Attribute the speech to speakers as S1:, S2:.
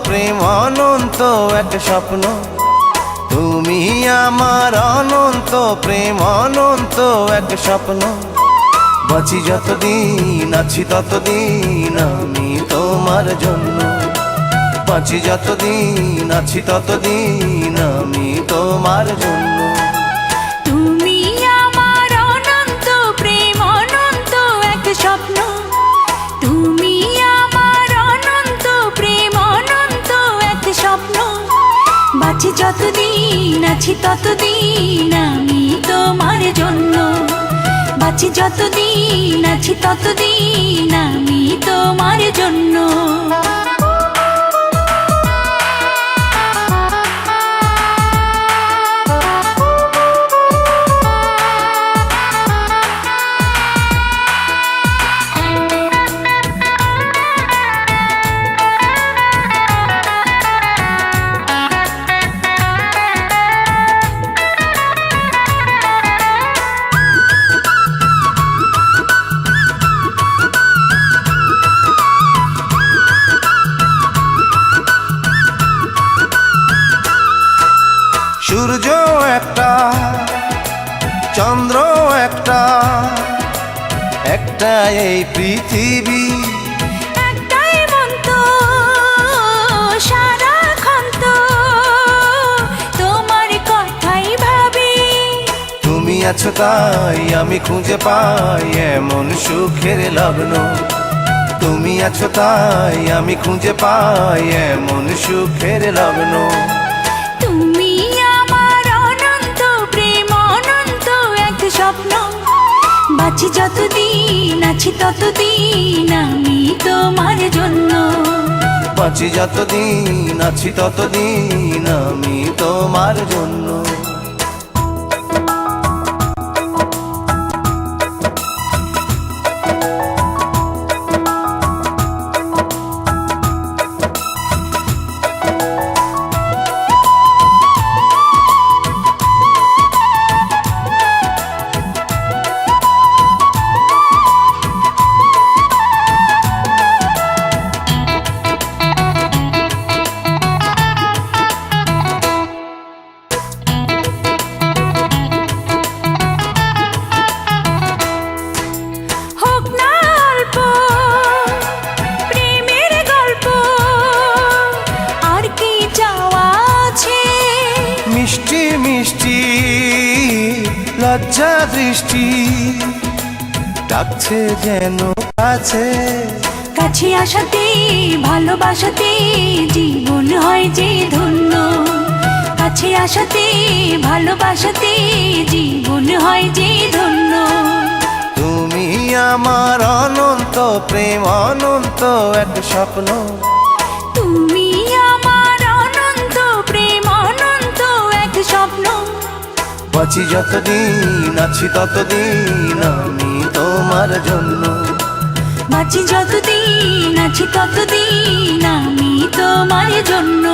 S1: প্রেম অনন্ত এক স্বপ্ন, তুমি আমার অনন্ত প্রেম অনন্ত এক স্বপ্ন। বাঁচি যতদিন আছি ততদিন আমি তোমার জন্য, বাঁচি যতদিন আছি ততদিন আমি তোমার জন্য।
S2: তুমি আমার অনন্ত প্রেম অনন্ত এক স্বপ্ন, তুমি আমার অনন্ত প্রেম অনন্ত এক স্বপ্ন। বাঁচি যতদিন আছি ততদিন আমি তোমার জন্য, বাঁচি যতদিন আছি ততদিন আমি তোমার জন্য।
S1: সূর্য একটা চন্দ্র একটা, একটা এই পৃথিবী,
S2: একটাই মন তো সারাক্ষণ তো তোমার কথাই ভাবি।
S1: তুমি আছো তাই আমি খুঁজে পাই এমন সুখের লগ্ন, তুমি আছো তাই আমি খুঁজে পাই এমন সুখের লগ্ন।
S2: তুমি আমার অনন্ত প্রেম অনন্ত এক স্বপ্ন, বাঁচি যতদিন আছি ততদিন আমি তোমার জন্য,
S1: বাঁচি যতদিন আছি ততদিন আমি তোমার জন্য। মিষ্টি মিষ্টি লজ্জা দৃষ্টি ডাকছে যেন কাছে,
S2: কাছে আসাতে ভালোবাসাতে জীবন হয় যে ধন্য, কাছে আসাতে ভালোবাসাতে জীবন হয় যে ধন্য।
S1: তুমি আমার অনন্ত প্রেম অনন্ত এক স্বপ্ন,
S2: তুমি আমার অনন্ত প্রেম অনন্ত এক স্বপ্ন।
S1: বাঁচি যতদিন আছি ততদিন আমি তোমার জন্য,
S2: বাঁচি যতদিন আছি ততদিন আমি তোমার জন্য।